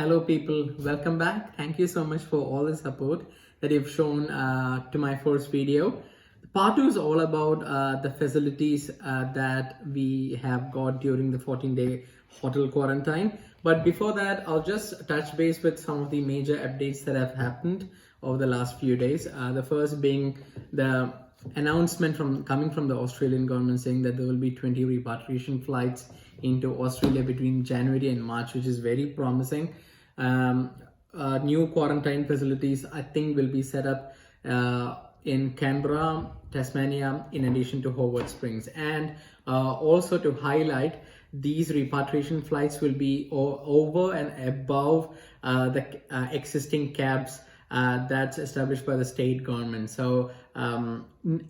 Hello, people. Welcome back. Thank you so much for all the support that you've shown to my first video. Part 2 is all about the facilities that we have got during the 14-day hotel quarantine. But before that, I'll just touch base with some of the major updates that have happened over the last few days. The first being the announcement coming from the Australian government saying that there will be 20 repatriation flights into Australia between January and March, which is very promising. New quarantine facilities, I think, will be set up in Canberra, Tasmania, in addition to Hobart Springs. And also to highlight, these repatriation flights will be over and above the existing caps that's established by the state government. So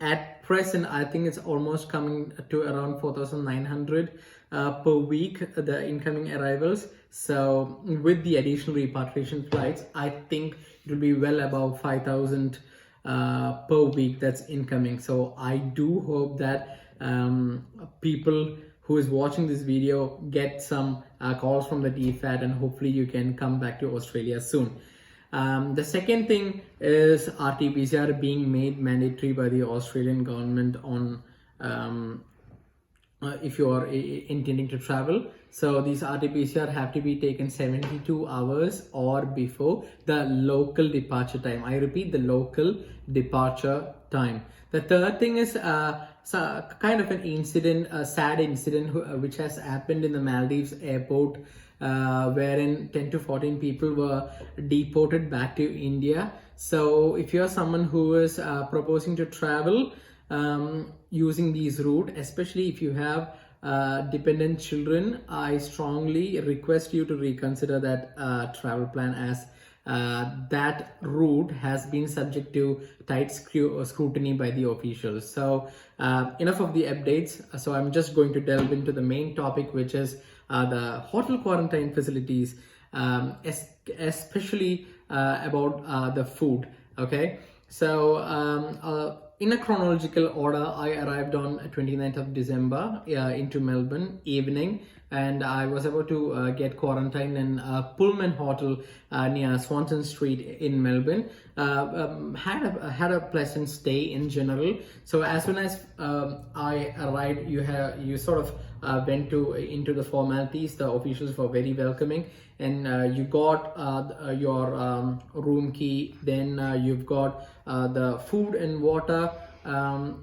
at present, I think it's almost coming to around 4,900 per week, the incoming arrivals. So with the additional repatriation flights, I think it will be well above 5,000 per week that's incoming. So I do hope that people who is watching this video get some calls from the DFAT, and hopefully you can come back to Australia soon. The second thing is RT-PCR being made mandatory by the Australian government on if you are intending to travel. So these RT-PCR have to be taken 72 hours or before the local departure time. I repeat, the local departure time. The third thing is kind of an incident, a sad incident which has happened in the Maldives airport, wherein 10 to 14 people were deported back to India. So if you're someone who is proposing to travel using these route, especially if you have dependent children, I strongly request you to reconsider that travel plan, as that route has been subject to tight scrutiny by the officials. So enough of the updates. So I'm just going to delve into the main topic, which is the hotel quarantine facilities, especially about the food. Okay, so in a chronological order, I arrived on 29th of December into Melbourne evening, and I was about to get quarantined in Pullman Hotel near Swanston Street in Melbourne. Had a pleasant stay in general. So as soon as I arrived, you sort of went into the formalities. The officials were very welcoming, and you got your room key. Then you've got the food and water.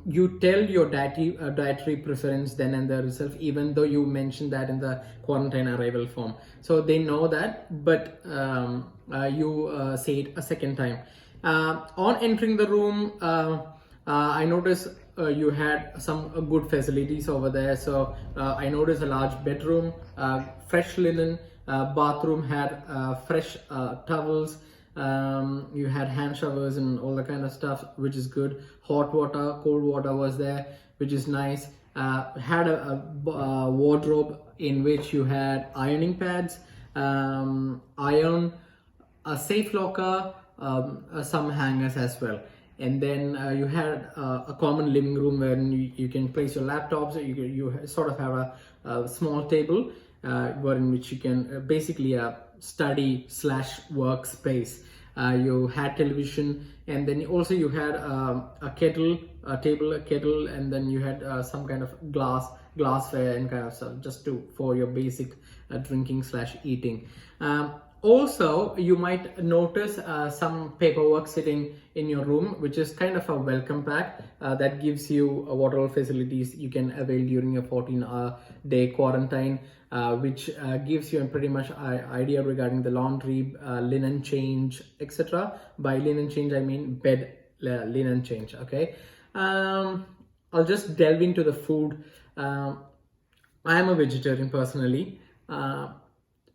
You tell your dietary preference then and there itself, even though you mentioned that in the quarantine arrival form. So they know that, but you say it a second time. On entering the room, I noticed you had some good facilities over there. So I noticed a large bedroom, fresh linen, bathroom had fresh towels. You had hand showers and all that kind of stuff, which is good. Hot water, cold water was there, which is nice. Had a wardrobe in which you had ironing pads, iron, a safe locker, some hangers as well. And then you had a common living room where you can place your laptops. You sort of have a small table in which you can basically study / workspace. You had television, and then also you had a kettle, and then you had some kind of glassware and kind of stuff, just for your basic drinking / eating. Also, you might notice some paperwork sitting in your room, which is kind of a welcome pack that gives you what all facilities you can avail during your 14-day quarantine, which gives you a pretty much idea regarding the laundry, linen change, etc. By linen change, I mean bed linen change. Okay, I'll just delve into the food. I am a vegetarian personally.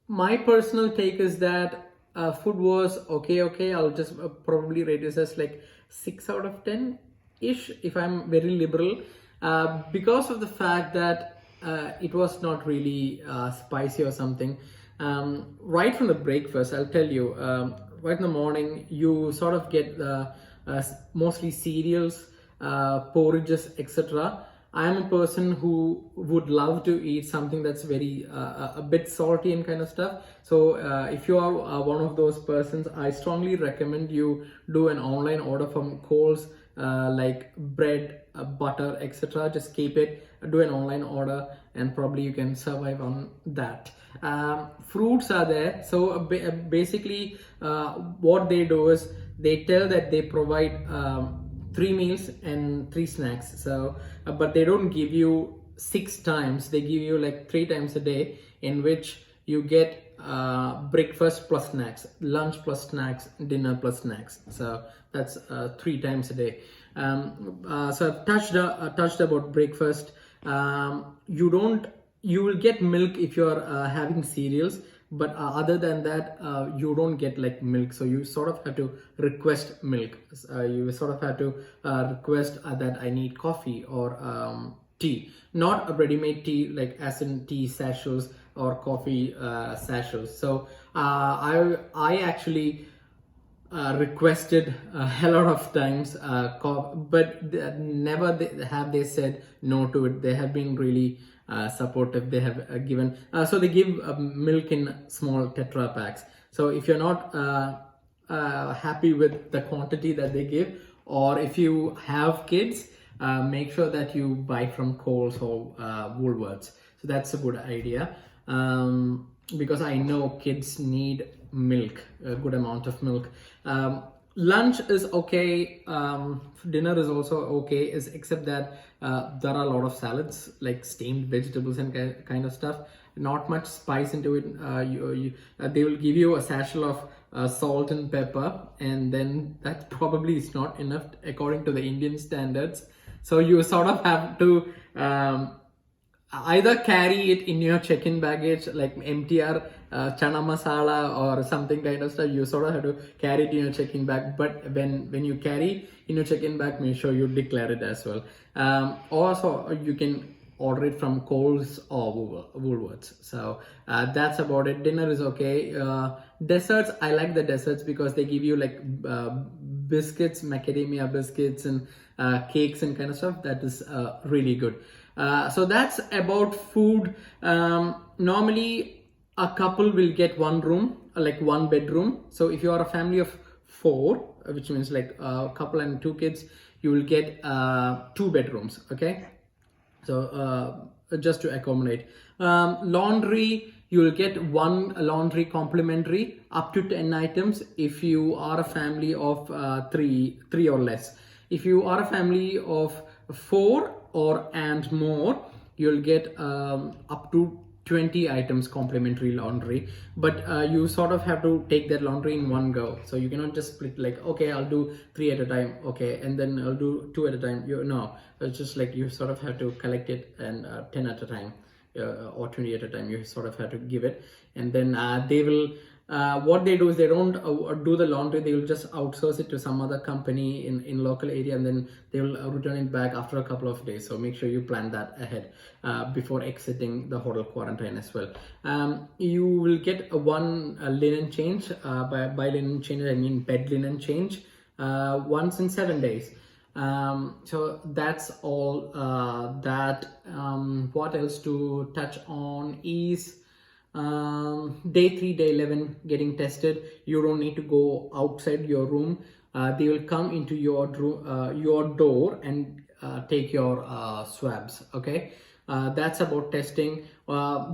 My personal take is that food was okay. I'll just probably rate this as like 6 out of 10 ish if I'm very liberal, because of the fact that it was not really spicy or something. Right from the breakfast, I'll tell you, right in the morning, you sort of get mostly cereals, porridges, etc. I am a person who would love to eat something that's very a bit salty and kind of stuff. So if you are one of those persons, I strongly recommend you do an online order from Coles, like bread, butter, etc. Just keep it, do an online order, and probably you can survive on that. Fruits are there. So basically what they do is they tell that they provide 3 meals and 3 snacks. So but they don't give you 6 times, they give you like 3 times a day, in which you get breakfast plus snacks, lunch plus snacks, dinner plus snacks. So that's 3 times a day. So I've touched about breakfast. You will get milk if you're having cereals, but other than that you don't get like milk, so you sort of have to request milk. You sort of have to request that I need coffee or tea, not a ready-made tea like as in tea sachets or coffee sachets. So I actually requested a hell lot of times, but never have they said no to it. They have been really supportive. They have given, so they give milk in small tetra packs. So if you're not happy with the quantity that they give, or if you have kids, make sure that you buy from Coles or Woolworths. So that's a good idea, because I know kids need milk, a good amount of milk. Lunch is okay, dinner is also okay, except that there are a lot of salads like steamed vegetables and kind of stuff, not much spice into it. They will give you a sachet of salt and pepper, and then that probably is not enough according to the Indian standards. So you sort of have to either carry it in your check-in baggage like MTR chana masala or something kind of stuff. You sort of have to carry it in your check-in bag, but when you carry in your check-in bag, make sure you declare it as well. Also you can order it from Coles or Woolworths. So that's about it. Dinner is okay. Desserts, I like the desserts because they give you like biscuits, macadamia biscuits, and cakes and kind of stuff. That is really good. So that's about food. Normally a couple will get one room, like one bedroom. So if you are a family of 4, which means like a couple and 2 kids, you will get 2 bedrooms. Okay, so just to accommodate. Laundry, you will get 1 laundry complimentary up to 10 items if you are a family of 3 or less. If you are a family of 4 or and more, you'll get up to 20 items complimentary laundry, but you sort of have to take that laundry in one go. So you cannot just split like, okay, I'll do 3 at a time, okay, and then I'll do 2 at a time. No, it's just like you sort of have to collect it, and 10 at a time or 20 at a time. You sort of have to give it, and then they will what they do is they don't do the laundry. They will just outsource it to some other company in local area, and then they will return it back after a couple of days. So make sure you plan that ahead before exiting the hotel quarantine as well. You will get one linen change. By linen change, I mean bed linen change, once in 7 days. So that's all that. What else to touch on is day 3, day 11 getting tested. You don't need to go outside your room. They will come into your door and take your swabs. Okay, that's about testing.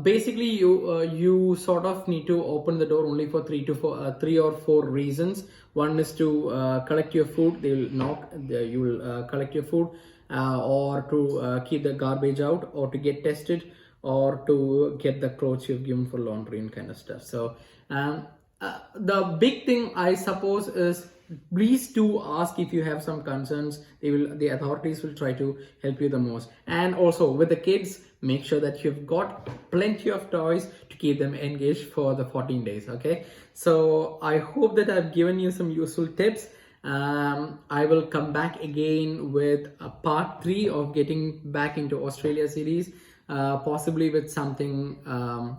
Basically you sort of need to open the door only for 3 or 4 reasons. One is to collect your food. They will knock, you will collect your food, or to keep the garbage out, or to get tested, or to get the clothes you've given for laundry and kind of stuff. So the big thing, I suppose, is please do ask if you have some concerns. The authorities will try to help you the most. And also with the kids, make sure that you've got plenty of toys to keep them engaged for the 14 days. Okay, so I hope that I've given you some useful tips. I will come back again with a part 3 of getting back into Australia series, possibly with something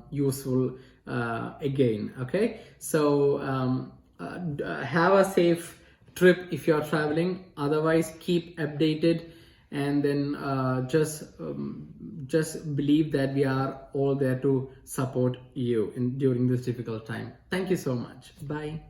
useful again. Okay, so have a safe trip if you're traveling. Otherwise, keep updated and then just believe that we are all there to support you during this difficult time. Thank you so much. Bye.